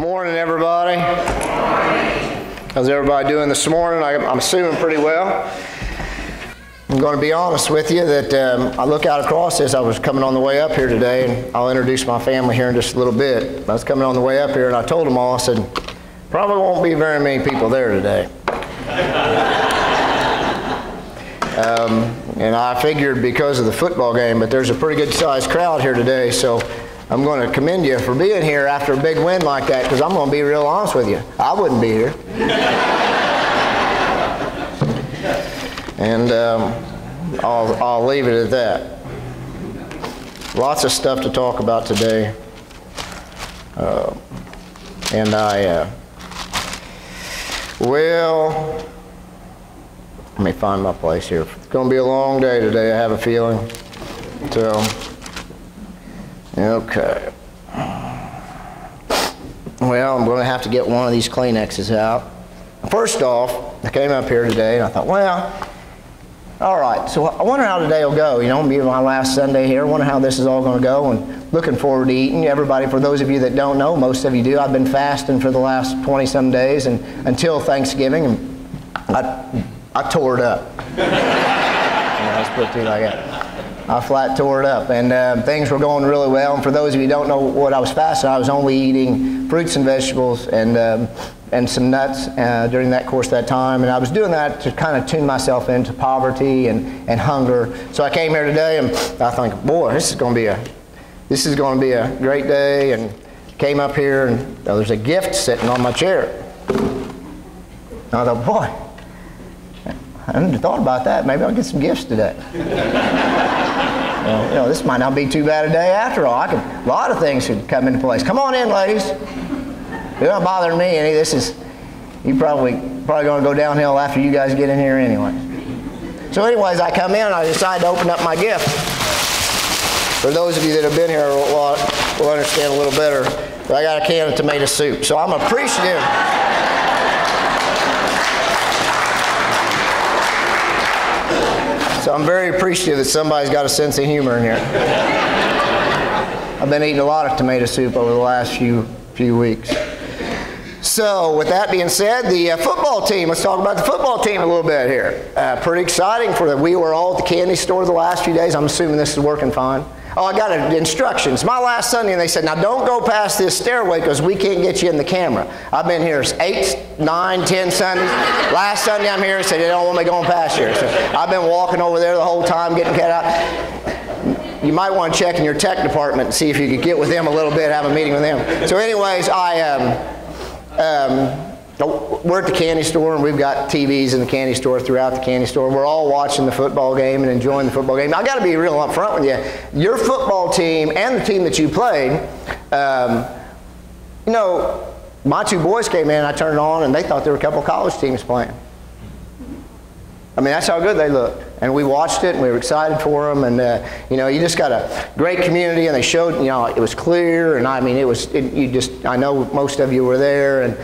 Morning, everybody. How's everybody doing this morning? I'm assuming pretty well. I'm going to be honest with you that I look out across this. I was coming on the way up here today, and I'll introduce my family here in just a little bit. I was coming on the way up here, and I told them all, I said, probably won't be very many people there today. And I figured because of the football game, but there's a pretty good sized crowd here today, so I'm going to commend you for being here after a big win like that, because I'm going to be real honest with you. I wouldn't be here. And I'll leave it at that. Lots of stuff to talk about today. Well, let me find my place here. It's going to be a long day today, I have a feeling. So, okay. Well, I'm going to have to get one of these Kleenexes out. First off, I came up here today and I thought, well, all right, so I wonder how today will go. You know, it'll be my last Sunday here. I wonder how this is all going to go, and looking forward to eating. Everybody, for those of you that don't know, most of you do, I've been fasting for the last 20-some days, and until Thanksgiving, and I tore it up. Let's put it like that. I flat tore it up, and things were going really well. And for those of you who don't know what I was fasting, I was only eating fruits and vegetables and some nuts during that course of that time. And I was doing that to kind of tune myself into poverty and hunger. So I came here today, and I think, boy, this is going to be a great day. And came up here, and there's a gift sitting on my chair. And I thought, boy, I hadn't thought about that. Maybe I'll get some gifts today. Well, you know, this might not be too bad a day after all. A lot of things could come into place. Come on in, ladies. You're not bothering me any. You probably going to go downhill after you guys get in here anyway. So anyways, I come in and I decide to open up my gift. For those of you that have been here will understand a little better. But I got a can of tomato soup. So I'm appreciative. So I'm very appreciative that somebody's got a sense of humor in here. I've been eating a lot of tomato soup over the last few weeks. So with that being said, the football team, let's talk about the football team a little bit here. Pretty exciting. We were all at the candy store the last few days. I'm assuming this is working fine. Oh, I got instructions. My last Sunday, and they said, now don't go past this stairway because we can't get you in the camera. I've been here 8, 9, 10 Sundays. Last Sunday I'm here, they said they don't want me going past here. So I've been walking over there the whole time, getting cut out. You might want to check in your tech department and see if you could get with them a little bit, have a meeting with them. So anyways, we're at the candy store, and we've got TVs in the candy store throughout the candy store. We're all watching the football game and enjoying the football game. Now, I got to be real up front with you. Your football team and the team that you played, you know, my two boys came in, I turned it on, and they thought there were a couple of college teams playing. I mean, that's how good they looked. And we watched it, and we were excited for them. And, you know, you just got a great community, and they showed, you know, it was clear. And, I mean, I know most of you were there, and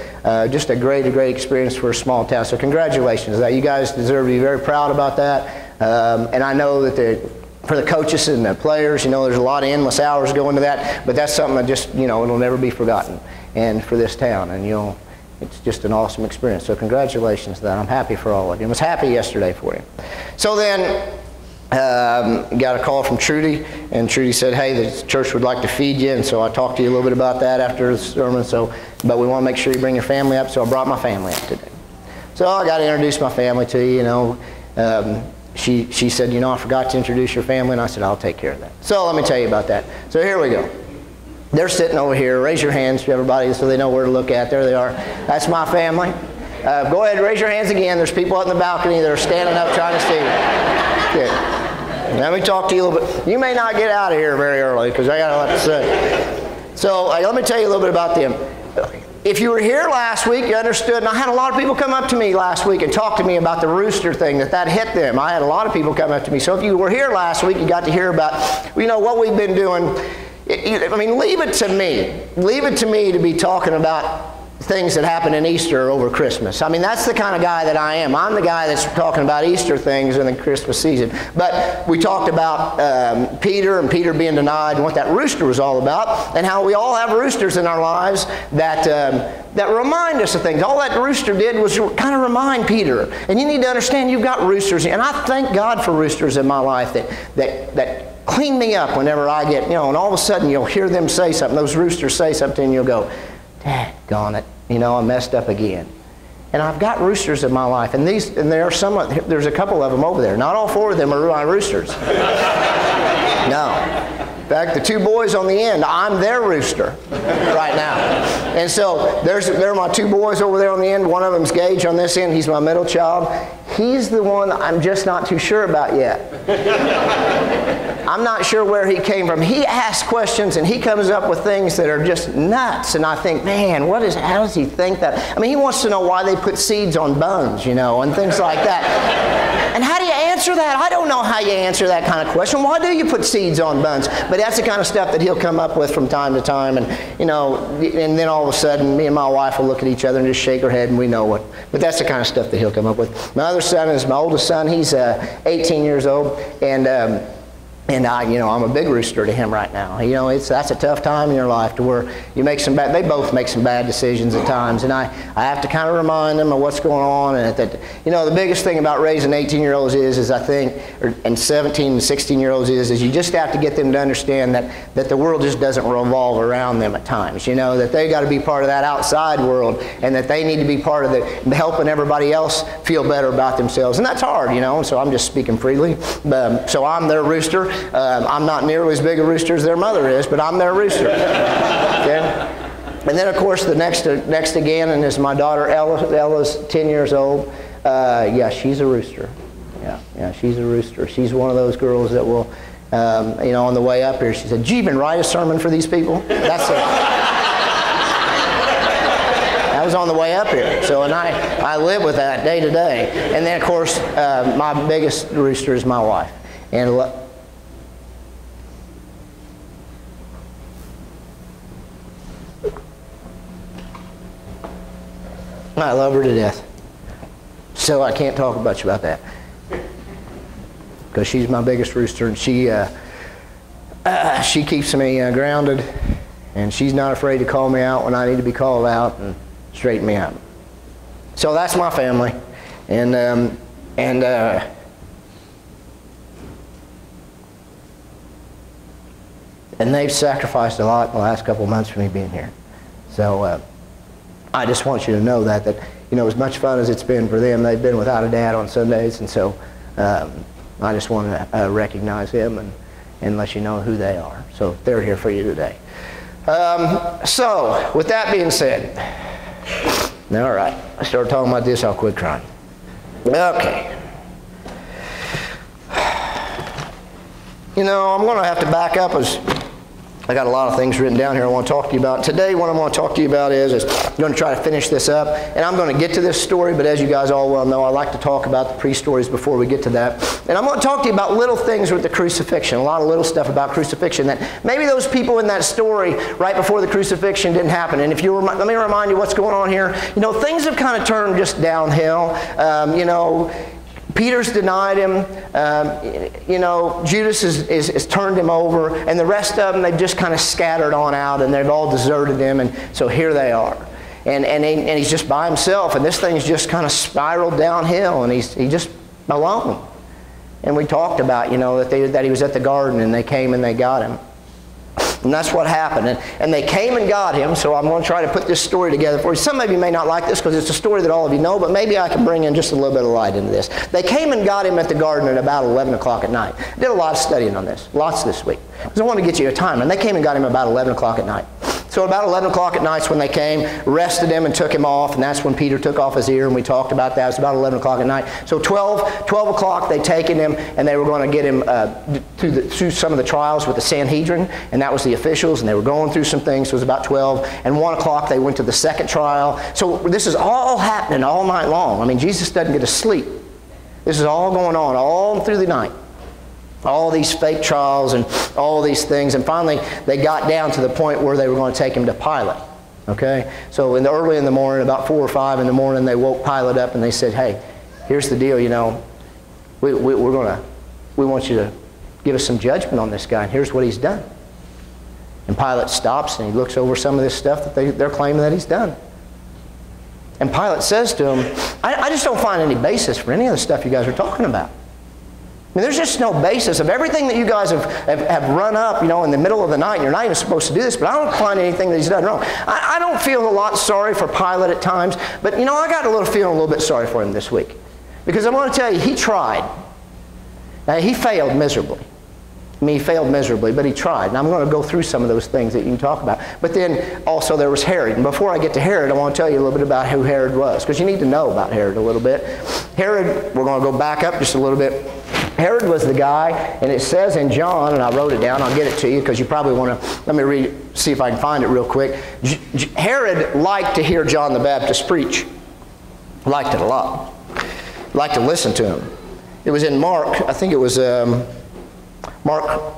just a great experience for a small town. So congratulations. You guys deserve to be very proud about that. And I know that for the coaches and the players, you know, there's a lot of endless hours going to that. But that's something that just, you know, it'll never be forgotten. And for this town, and you'll... It's just an awesome experience. So congratulations to that. I'm happy for all of you. I was happy yesterday for you. So then, got a call from Trudy, and Trudy said, hey, the church would like to feed you. And so I talked to you a little bit about that after the sermon. But we want to make sure you bring your family up, so I brought my family up today. So I got to introduce my family to you, you know. She said, you know, I forgot to introduce your family, and I said, I'll take care of that. So let me tell you about that. So here we go. They're sitting over here. Raise your hands, everybody, so they know where to look at. There they are. That's my family. Go ahead and raise your hands again. There's people out in the balcony that are standing up trying to see you. Good. Let me talk to you a little bit. You may not get out of here very early because I got a lot to say. So let me tell you a little bit about them. If you were here last week, you understood, and I had a lot of people come up to me last week and talk to me about the rooster thing, that hit them. I had a lot of people come up to me. So if you were here last week, you got to hear about, you know, what we've been doing. I mean, leave it to me. Leave it to me to be talking about things that happen in Easter over Christmas. I mean, that's the kind of guy that I am. I'm the guy that's talking about Easter things in the Christmas season. But we talked about Peter and Peter being denied and what that rooster was all about, and how we all have roosters in our lives that, that remind us of things. All that rooster did was kind of remind Peter. And you need to understand you've got roosters. And I thank God for roosters in my life that clean me up whenever I get, and all of a sudden you'll hear them say something. Those roosters say something and you'll go, daggone it, I messed up again. And I've got roosters in my life, and there's a couple of them over there. Not all 4 of them are my roosters. No. In fact, the 2 boys on the end, I'm their rooster right now. And so there are my 2 boys over there on the end. One of them's Gage on this end. He's my middle child. He's the one I'm just not too sure about yet. I'm not sure where he came from. He asks questions and he comes up with things that are just nuts. And I think, man, how does he think that? I mean, he wants to know why they put seeds on bones, and things like that. And how do you answer that? I don't know how you answer that kind of question. Why do you put seeds on bones? But that's the kind of stuff that he'll come up with from time to time. And, and then all of a sudden, me and my wife will look at each other and just shake our head and we know what. But that's the kind of stuff that he'll come up with. My other son is my oldest son. He's 18 years old. And I'm a big rooster to him right now. That's a tough time in your life to where they both make some bad decisions at times. And I have to kind of remind them of what's going on. And the biggest thing about raising 18-year-olds is I think, and 17 and 16-year-olds is you just have to get them to understand that the world just doesn't revolve around them at times. That they got to be part of that outside world, and that they need to be part of helping everybody else feel better about themselves. And that's hard, and so I'm just speaking freely. So I'm their rooster. I'm not nearly as big a rooster as their mother is, but I'm their rooster. Okay? And then, of course, the next again, and is my daughter Ella. Ella's 10 years old. She's a rooster. Yeah, she's a rooster. She's one of those girls that will, on the way up here, she said, "Did you even write a sermon for these people?" That was on the way up here. So, and I live with that day to day. And then, of course, my biggest rooster is my wife. And I love her to death. So I can't talk much about that. Because she's my biggest rooster, and she keeps me grounded, and she's not afraid to call me out when I need to be called out and straighten me out. So that's my family. And they've sacrificed a lot in the last couple of months for me being here. So I just want you to know that as much fun as it's been for them, they've been without a dad on Sundays, and so I just want to recognize them and let you know who they are. So they're here for you today. So with that being said, all right, I started talking about this, I'll quit crying. Okay. I'm going to have to back up as I got a lot of things written down here I want to talk to you about. Today, what I want to talk to you about is I'm going to try to finish this up. And I'm going to get to this story, but as you guys all well know, I like to talk about the pre-stories before we get to that. And I'm going to talk to you about little things with the crucifixion, a lot of little stuff about crucifixion that maybe those people in that story right before the crucifixion didn't happen. And if you let me remind you what's going on here. Things have kind of turned just downhill. Peter's denied him, Judas has turned him over, and the rest of them, they've just kind of scattered on out, and they've all deserted him, and so here they are. And he's just by himself, and this thing's just kind of spiraled downhill, and he's just alone. And we talked about, that he was at the garden, and they came and they got him. And that's what happened. And they came and got him, so I'm going to try to put this story together for you. Some of you may not like this because it's a story that all of you know, but maybe I can bring in just a little bit of light into this. They came and got him at the garden at about 11 o'clock at night. I did a lot of studying on this, lots this week. Because I want to get you a time. And they came and got him about 11 o'clock at night. So about 11 o'clock at night when they came, arrested him and took him off, and that's when Peter took off his ear, and we talked about that. It's about 11 o'clock at night. So 12 o'clock they'd taken him, and they were going to get him through some of the trials with the Sanhedrin, and that was the officials, and they were going through some things, so it was about 12. And 1 o'clock they went to the second trial. So this is all happening all night long. I mean, Jesus doesn't get to sleep. This is all going on all through the night. All these fake trials and all these things. And finally, they got down to the point where they were going to take him to Pilate. Okay? So early in the morning, about 4 or 5 in the morning, they woke Pilate up and they said, "Hey, here's the deal, we want you to give us some judgment on this guy, and here's what he's done. And Pilate stops and he looks over some of this stuff that they're claiming that he's done. And Pilate says to him, I just don't find any basis for any of the stuff you guys are talking about. I mean, there's just no basis of everything that you guys have run up, in the middle of the night, and you're not even supposed to do this, but I don't find anything that he's done wrong. I don't feel a lot sorry for Pilate at times, but I got a little feeling a little bit sorry for him this week. Because I want to tell you, he tried. Now, he failed miserably. He failed miserably, but he tried. And I'm going to go through some of those things that you can talk about. But then also there was Herod. And before I get to Herod, I want to tell you a little bit about who Herod was, because you need to know about Herod a little bit. Herod, we're going to go back up just a little bit. Herod was the guy, and it says in John, and I wrote it down, I'll get it to you because you probably want to, let me read, see if I can find it real quick. Herod liked to hear John the Baptist preach. Liked it a lot. Liked to listen to him. It was in Mark, I think it was Mark,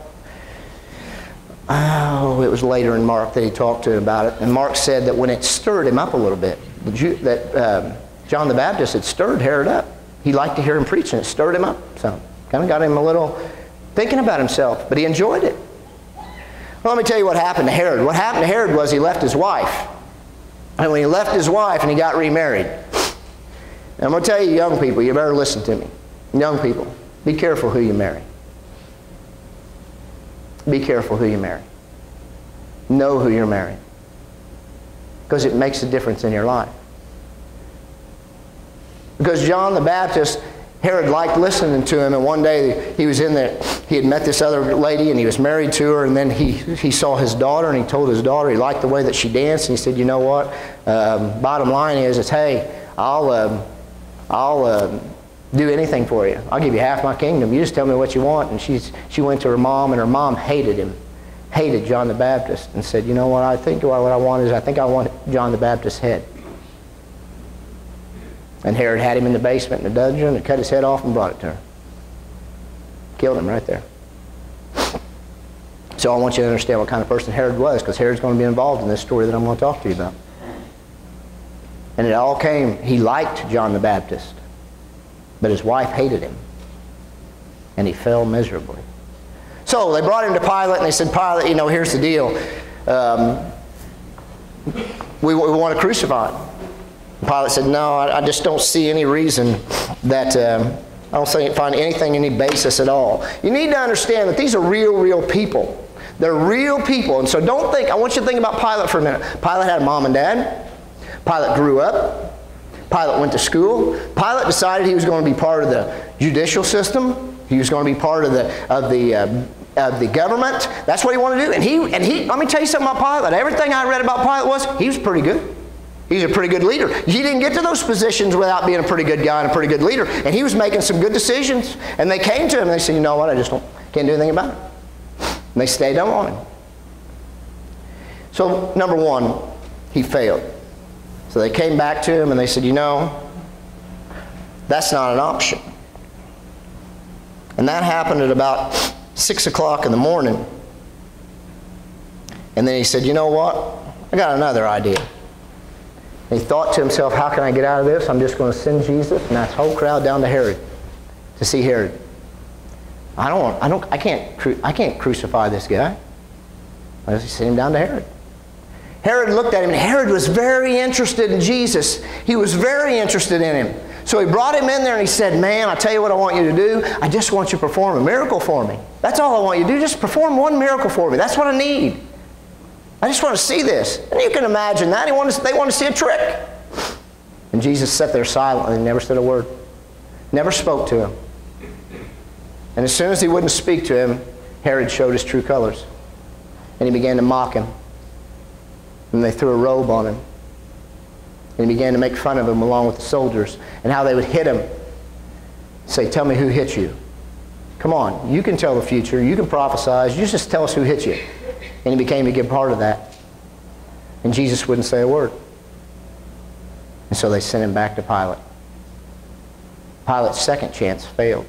it was later in Mark that he talked to about it. And Mark said that when it stirred him up a little bit, that John the Baptist had stirred Herod up. He liked to hear him preach, and it stirred him up. So kind of got him a little thinking about himself, but he enjoyed it. Well, let me tell you what happened to Herod. What happened to Herod was he left his wife. And when he left his wife and he got remarried. And I'm going to tell you, young people, you better listen to me. Young people, be careful who you marry. Be careful who you marry. Know who you're marrying. Because it makes a difference in your life. Because John the Baptist, Herod liked listening to him, and one day he was in there, he had met this other lady and he was married to her, and then he saw his daughter, and he told his daughter he liked the way that she danced, and he said, you know what, bottom line is hey, I'll do anything for you. I'll give you half my kingdom. You just tell me what you want. And she went to her mom, and her mom hated him, hated John the Baptist, and said, you know what, I think what I want John the Baptist's head. And Herod had him in the basement in the dungeon and cut his head off and brought it to her. Killed him right there. So I want you to understand what kind of person Herod was, because Herod's going to be involved in this story that I'm going to talk to you about. And it all came, he liked John the Baptist, but his wife hated him. And he fell miserably. So they brought him to Pilate, and they said, Pilate, here's the deal. We want to crucify him. Pilate said, no, I just don't see any reason that, I don't find anything, any basis at all. You need to understand that these are real people. They're real people. And so don't think, I want you to think about Pilate for a minute. Pilate had a mom and dad. Pilate grew up. Pilate went to school. Pilate decided he was going to be part of the judicial system. He was going to be part of the government. That's what he wanted to do. And he, let me tell you something about Pilate. Everything I read about Pilate was, he was pretty good. He's a pretty good leader. He didn't get to those positions without being a pretty good guy and a pretty good leader. And he was making some good decisions. And they came to him and they said, you know what, I just can't do anything about it. And they stayed on him. So, number one, he failed. So they came back to him and they said, that's not an option. And that happened at about 6 o'clock in the morning. And then he said, you know what, I got another idea. And he thought to himself, how can I get out of this? I'm just going to send Jesus and that whole crowd down to Herod to see Herod. I can't crucify this guy. I just send him down to Herod. Herod looked at him, and Herod was very interested in Jesus. He was very interested in him. So he brought him in there and he said, man, I tell you what I want you to do. I just want you to perform a miracle for me. That's all I want you to do. Just perform one miracle for me. That's what I need. I just want to see this. And you can imagine that. They want to see a trick. And Jesus sat there silently and never said a word. Never spoke to him. And as soon as he wouldn't speak to him, Herod showed his true colors. And he began to mock him. And they threw a robe on him. And he began to make fun of him along with the soldiers. And how they would hit him. Say, tell me who hit you. Come on, you can tell the future. You can prophesy. You just tell us who hit you. And he became a good part of that. And Jesus wouldn't say a word. And so they sent him back to Pilate. Pilate's second chance failed.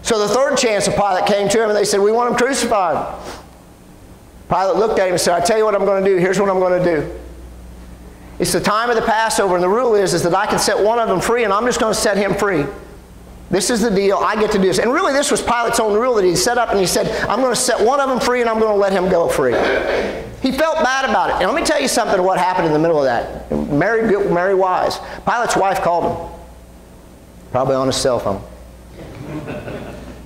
So the third chance of Pilate came to him and they said, we want him crucified. Pilate looked at him and said, I tell you what I'm going to do. Here's what I'm going to do. It's the time of the Passover, and the rule is that I can set one of them free, and I'm just going to set him free. This is the deal. I get to do this. And really, this was Pilate's own rule that he set up, and he said, I'm going to set one of them free, and I'm going to let him go free. He felt bad about it. And let me tell you something what happened in the middle of that. Mary Wise. Pilate's wife called him. Probably on his cell phone.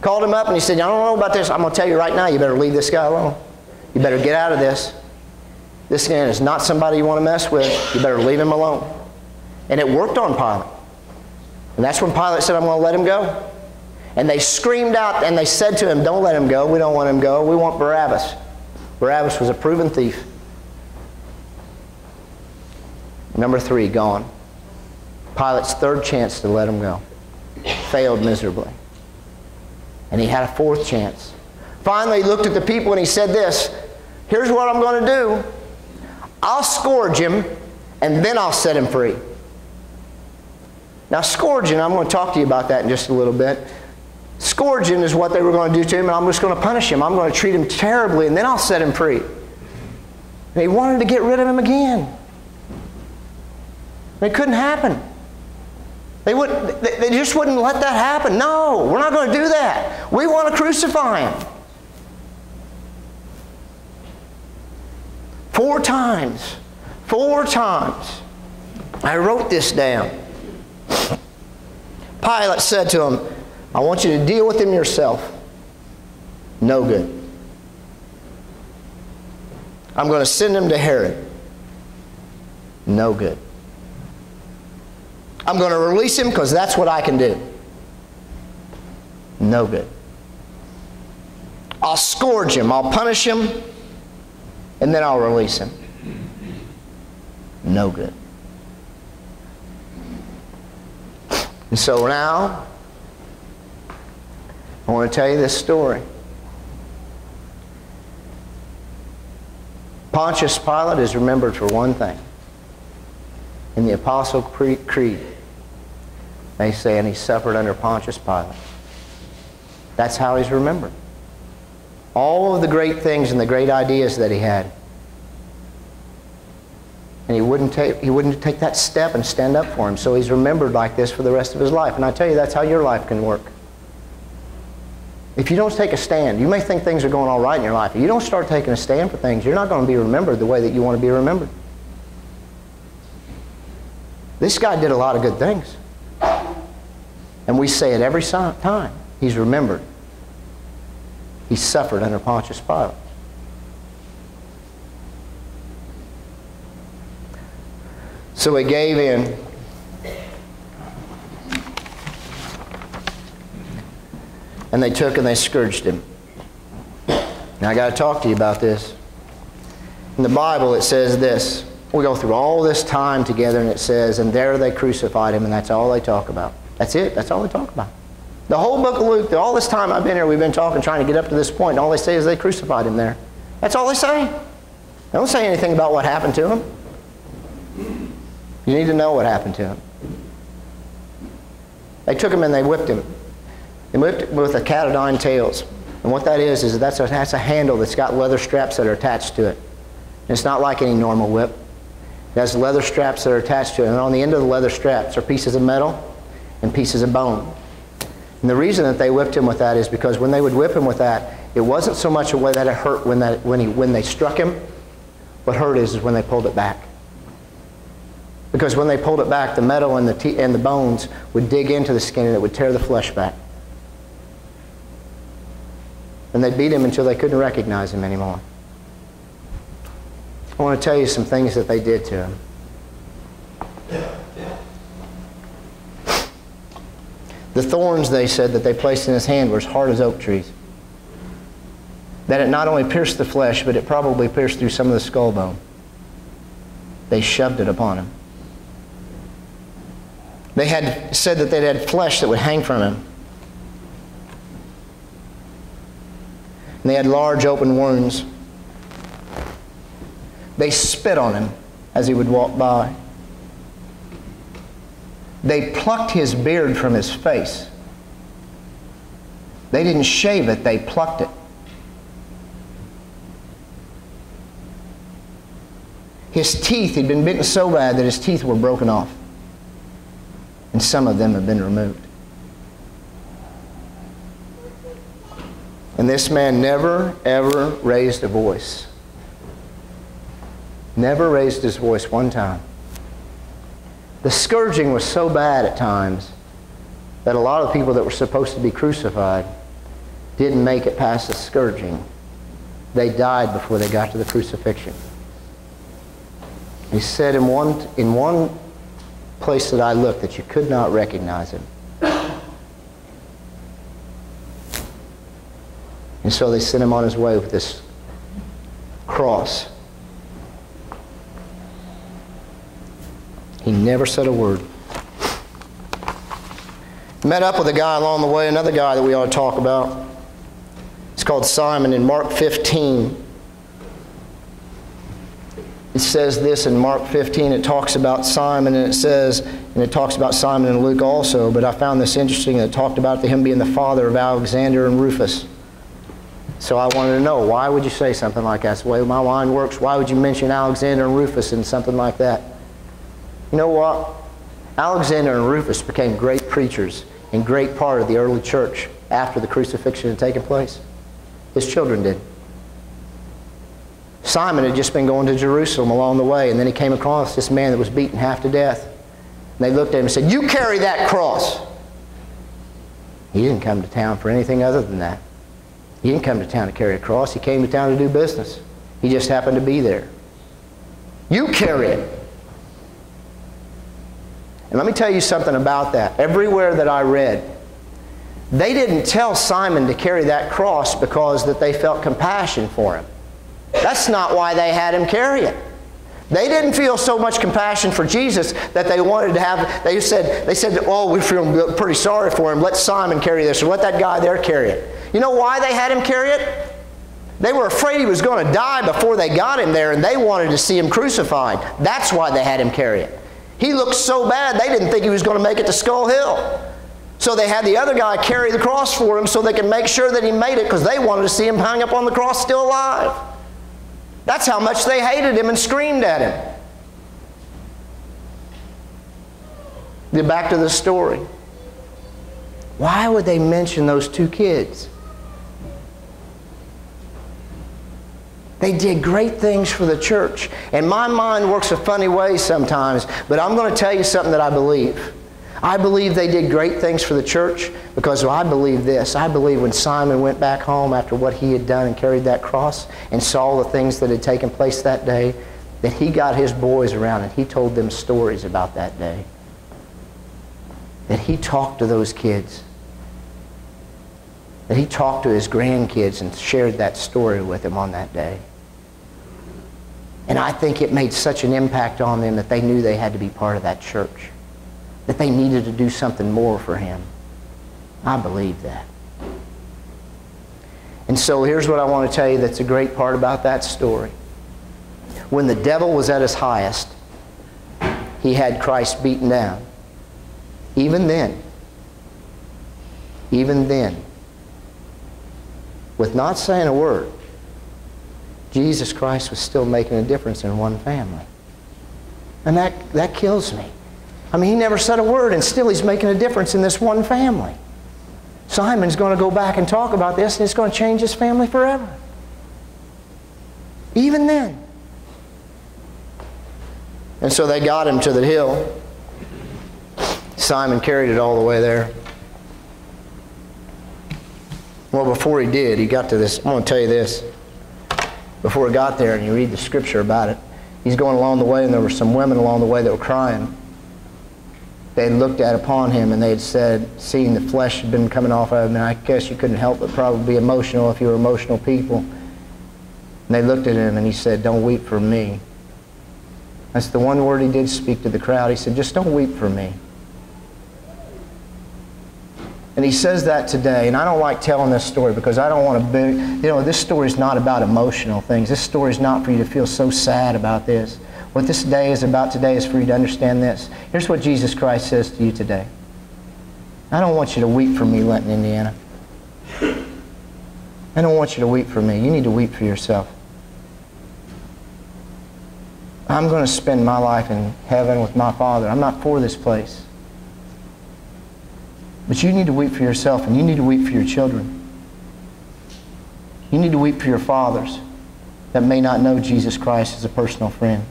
Called him up, and he said, I don't know about this. I'm going to tell you right now, you better leave this guy alone. You better get out of this. This man is not somebody you want to mess with. You better leave him alone. And it worked on Pilate. And that's when Pilate said, I'm going to let him go. And they screamed out and they said to him, don't let him go. We don't want him go. We want Barabbas. Barabbas was a proven thief. Number 3, gone. Pilate's third chance to let him go. Failed miserably. And he had a 4th chance. Finally, he looked at the people and he said this, here's what I'm going to do. I'll scourge him and then I'll set him free. Now, scourging, I'm going to talk to you about that in just a little bit. Scourging is what they were going to do to him, and I'm just going to punish him. I'm going to treat him terribly, and then I'll set him free. And they wanted to get rid of him again. It couldn't happen. They just wouldn't let that happen. No, we're not going to do that. We want to crucify him. 4 times. 4 times. I wrote this down. Pilate said to him, I want you to deal with him yourself. No good. I'm going to send him to Herod. No good. I'm going to release him because that's what I can do. No good. I'll scourge him. I'll punish him. And then I'll release him. No good. And so now, I want to tell you this story. Pontius Pilate is remembered for one thing. In the Apostle Creed, they say, and he suffered under Pontius Pilate. That's how he's remembered. All of the great things and the great ideas that he had. And he wouldn't take that step and stand up for him. So he's remembered like this for the rest of his life. And I tell you, that's how your life can work. If you don't take a stand, you may think things are going all right in your life. If you don't start taking a stand for things, you're not going to be remembered the way that you want to be remembered. This guy did a lot of good things. And we say it every time. He's remembered. He suffered under Pontius Pilate. So he gave in. And they took and they scourged him. Now I got to talk to you about this. In the Bible it says this. We go through all this time together and it says, and there they crucified him, and that's all they talk about. That's it. That's all they talk about. The whole book of Luke, all this time I've been here, we've been talking, trying to get up to this point, and all they say is they crucified him there. That's all they say. They don't say anything about what happened to him. You need to know what happened to him. They took him and they whipped him. They whipped him with a cat o' nine tails. And what that is that's a handle that's got leather straps that are attached to it. And it's not like any normal whip. It has leather straps that are attached to it. And on the end of the leather straps are pieces of metal and pieces of bone. And the reason that they whipped him with that is because when they would whip him with that, it wasn't so much a way that it hurt when they struck him. What hurt is when they pulled it back. Because when they pulled it back, the metal and the bones would dig into the skin and it would tear the flesh back. And they beat him until they couldn't recognize him anymore. I want to tell you some things that they did to him. The thorns, they said, that they placed in his hand were as hard as oak trees. That it not only pierced the flesh, but it probably pierced through some of the skull bone. They shoved it upon him. They had said that they had flesh that would hang from him. And they had large open wounds. They spit on him as he would walk by. They plucked his beard from his face. They didn't shave it, they plucked it. His teeth, he'd been bitten so bad that his teeth were broken off. And some of them have been removed. And this man never, ever raised a voice. Never raised his voice one time. The scourging was so bad at times that a lot of people that were supposed to be crucified didn't make it past the scourging. They died before they got to the crucifixion. He said in one place that I looked that you could not recognize him. And so they sent him on his way with this cross. He never said a word. Met up with a guy along the way, another guy that we ought to talk about. It's called Simon. In Mark 15, it says this in Mark 15. It talks about Simon, and it talks about Simon and Luke also, but I found this interesting. It talked about him being the father of Alexander and Rufus. So I wanted to know, why would you say something like that? That's the way my mind works. Why would you mention Alexander and Rufus in something like that? You know what? Alexander and Rufus became great preachers and great part of the early church after the crucifixion had taken place. His children did. Simon had just been going to Jerusalem along the way, and then he came across this man that was beaten half to death. And they looked at him and said, "You carry that cross." He didn't come to town for anything other than that. He didn't come to town to carry a cross. He came to town to do business. He just happened to be there. You carry it. And let me tell you something about that. Everywhere that I read, they didn't tell Simon to carry that cross because that they felt compassion for him. That's not why they had him carry it. They didn't feel so much compassion for Jesus that they wanted to have, they said, "Oh, we feel pretty sorry for him. Let Simon carry this, or let that guy there carry it." You know why they had him carry it? They were afraid he was going to die before they got him there, and they wanted to see him crucified. That's why they had him carry it. He looked so bad, they didn't think he was going to make it to Skull Hill. So they had the other guy carry the cross for him so they could make sure that he made it, because they wanted to see him hung up on the cross still alive. That's how much they hated him and screamed at him. Get back to the story. Why would they mention those two kids? They did great things for the church. And my mind works a funny way sometimes, but I'm going to tell you something that I believe. I believe they did great things for the church because I believe this. I believe when Simon went back home after what he had done and carried that cross and saw the things that had taken place that day, that he got his boys around and he told them stories about that day. That he talked to those kids. That he talked to his grandkids and shared that story with them on that day. And I think it made such an impact on them that they knew they had to be part of that church. That they needed to do something more for him. I believe that. And so here's what I want to tell you that's a great part about that story. When the devil was at his highest, he had Christ beaten down. Even then, with not saying a word, Jesus Christ was still making a difference in one family. And that kills me. I mean, he never said a word, and still he's making a difference in this one family. Simon's going to go back and talk about this, and it's going to change his family forever. Even then. And so they got him to the hill. Simon carried it all the way there. Well, before he did, he got to this. I'm going to tell you this. Before he got there, and you read the scripture about it, he's going along the way, and there were some women along the way that were crying. They had looked at upon him, and they had said, seeing the flesh had been coming off of him, and I guess you couldn't help but probably be emotional if you were emotional people. And they looked at him, and he said, "Don't weep for me." That's the one word he did speak to the crowd. He said, "Just don't weep for me." And he says that today, and I don't like telling this story because I don't want to this story is not about emotional things. This story is not for you to feel so sad about this. What this day is about today is for you to understand this. Here's what Jesus Christ says to you today. I don't want you to weep for me, Linton, Indiana. I don't want you to weep for me. You need to weep for yourself. I'm going to spend my life in heaven with my Father. I'm not for this place. But you need to weep for yourself, and you need to weep for your children. You need to weep for your fathers that may not know Jesus Christ as a personal friend.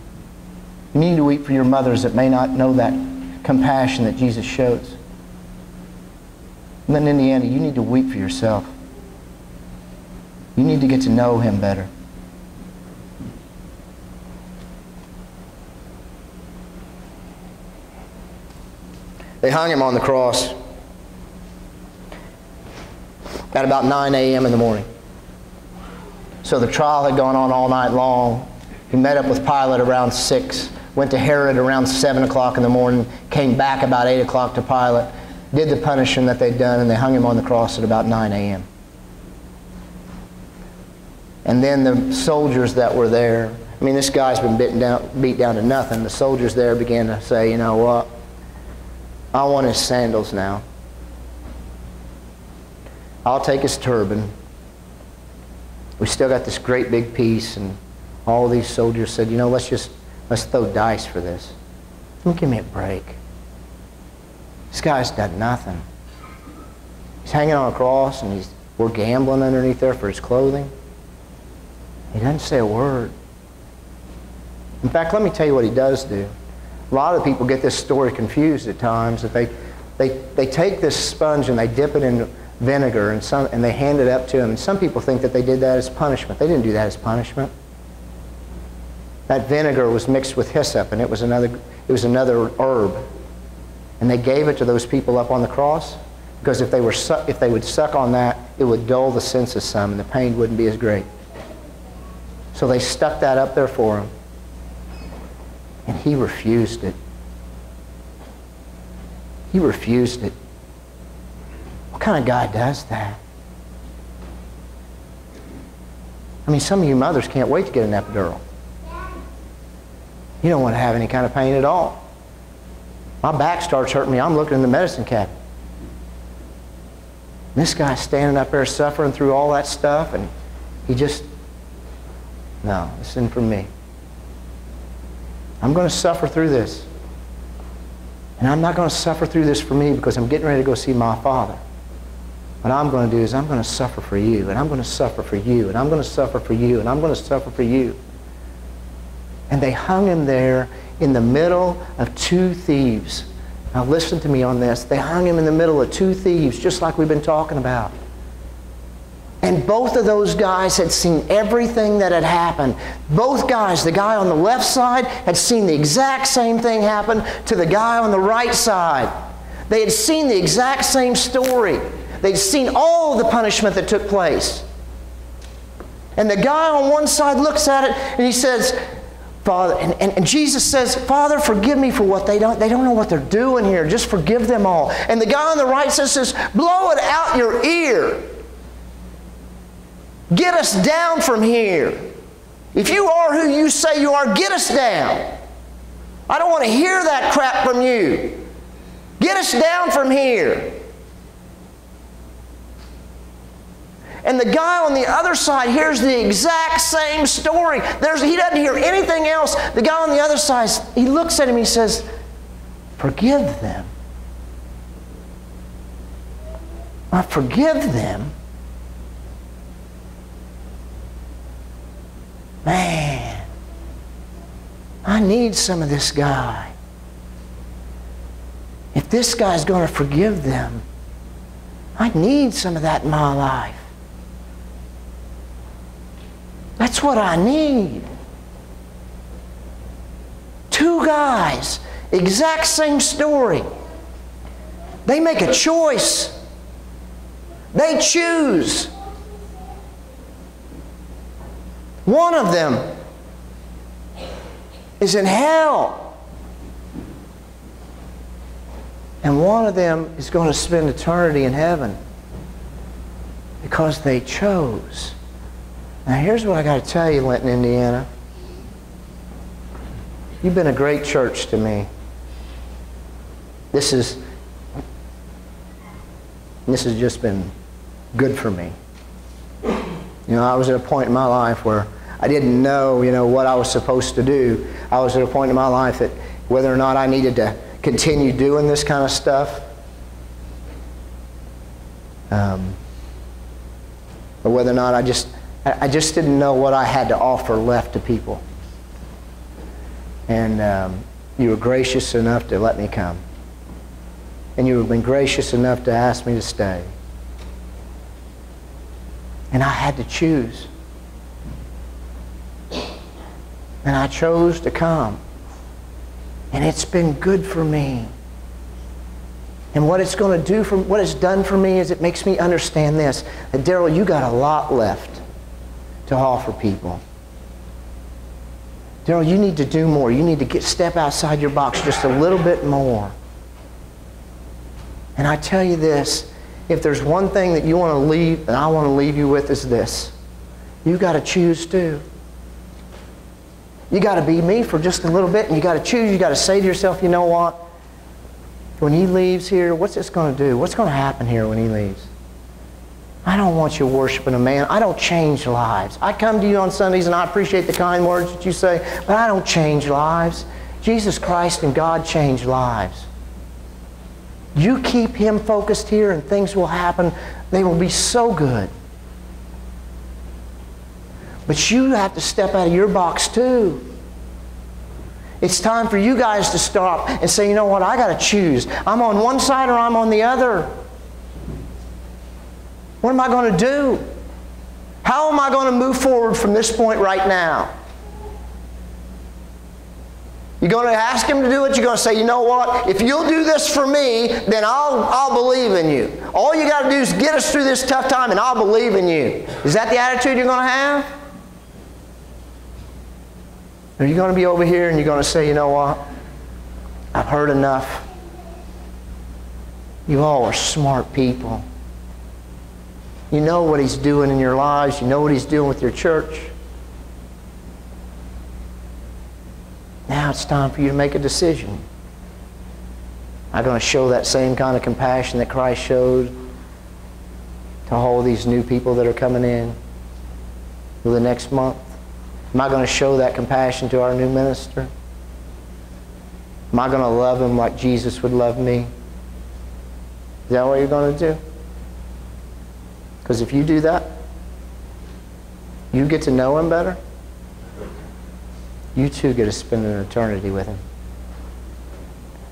You need to weep for your mothers that may not know that compassion that Jesus shows. And then in the end, you need to weep for yourself. You need to get to know Him better. They hung Him on the cross at about 9 a.m. in the morning. So the trial had gone on all night long. He met up with Pilate around 6, went to Herod around 7 o'clock in the morning, came back about 8 o'clock to Pilate, did the punishment that they'd done, and they hung Him on the cross at about 9 a.m. And then the soldiers that were there, I mean, this guy's been beat down to nothing. The soldiers there began to say, you know what? I want his sandals now. I'll take his turban. We still got this great big piece, and all these soldiers said, you know, let's throw dice for this. Don't give me a break. This guy's done nothing. He's hanging on a cross, and we're gambling underneath there for his clothing. He doesn't say a word. In fact, let me tell you what he does do. A lot of people get this story confused at times. That they take this sponge and they dip it in vinegar and they hand it up to him. And some people think that they did that as punishment. They didn't do that as punishment. That vinegar was mixed with hyssop, and it was another herb. And they gave it to those people up on the cross because if they would suck on that, it would dull the senses some, and the pain wouldn't be as great. So they stuck that up there for him. And he refused it. He refused it. What kind of guy does that? I mean, some of you mothers can't wait to get an epidural. You don't want to have any kind of pain at all. My back starts hurting me. I'm looking in the medicine cabinet. And this guy's standing up there suffering through all that stuff, and he just, no, this isn't for me. I'm going to suffer through this. And I'm not going to suffer through this for me because I'm getting ready to go see my Father. What I'm going to do is I'm going to suffer for you, and I'm going to suffer for you, and I'm going to suffer for you, and I'm going to suffer for you. And they hung him there in the middle of two thieves. Now listen to me on this. They hung him in the middle of two thieves, just like we've been talking about. And both of those guys had seen everything that had happened. Both guys, the guy on the left side had seen the exact same thing happen to the guy on the right side. They had seen the exact same story. They'd seen all of the punishment that took place. And the guy on one side looks at it and he says, Father, and Jesus says, Father, forgive me for what they don't know what they're doing here. Just forgive them all. And the guy on the right says, blow it out your ear. Get us down from here. If you are who you say you are, get us down. I don't want to hear that crap from you. Get us down from here. And the guy on the other side hears the exact same story. He doesn't hear anything else. The guy on the other side, he looks at him and he says, forgive them. I forgive them. Man, I need some of this guy. If this guy's going to forgive them, I need some of that in my life. That's what I need. Two guys, exact same story. They make a choice. They choose. One of them is in hell. And one of them is going to spend eternity in heaven because they chose. Now here's what I got to tell you, Linton, Indiana. You've been a great church to me. This has just been good for me. You know, I was at a point in my life where I didn't know, what I was supposed to do. I was at a point in my life that whether or not I needed to continue doing this kind of stuff, or whether or not I just I just didn't know what I had to offer left to people. And you were gracious enough to let me come. And you have been gracious enough to ask me to stay. And I had to choose. And I chose to come. And it's been good for me. And what it's going to do for, what it's done for me is it makes me understand this, that Darrell, you got a lot left to offer people. Darrell, you need to do more. You need to step outside your box just a little bit more. And I tell you this, if there's one thing that you want to leave, and I want to leave you with, is this. You got to choose too. You got to be me for just a little bit, and you got to choose. You got to say to yourself, you know what? When he leaves here, what's this going to do? What's going to happen here when he leaves? I don't want you worshiping a man. I don't change lives. I come to you on Sundays, and I appreciate the kind words that you say, but I don't change lives. Jesus Christ and God change lives. You keep him focused here, and things will happen. They will be so good. But you have to step out of your box too. It's time for you guys to stop and say, you know what, I got to choose. I'm on one side or I'm on the other. What am I going to do? How am I going to move forward from this point right now? You're going to ask him to do it. You're going to say, you know what, if you'll do this for me, then I'll believe in you. All you got to do is get us through this tough time and I'll believe in you. Is that the attitude you're going to have? Or are you going to be over here and you're going to say, you know what, I've heard enough. You all are smart people. You know what he's doing in your lives. You know what he's doing with your church. Now it's time for you to make a decision. I'm going to show that same kind of compassion that Christ showed to all these new people that are coming in for the next month. Am I going to show that compassion to our new minister? Am I going to love him like Jesus would love me? Is that what you're going to do? Because if you do that, you get to know him better. You too get to spend an eternity with him.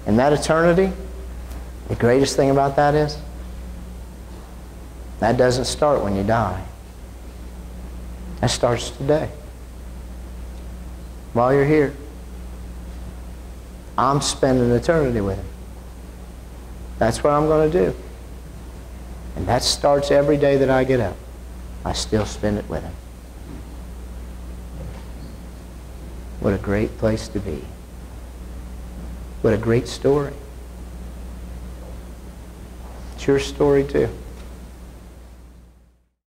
And that eternity, the greatest thing about that is, that doesn't start when you die. That starts today. While you're here, I'm spending eternity with him. That's what I'm going to do. And that starts every day that I get up. I still spend it with him. What a great place to be. What a great story. It's your story too.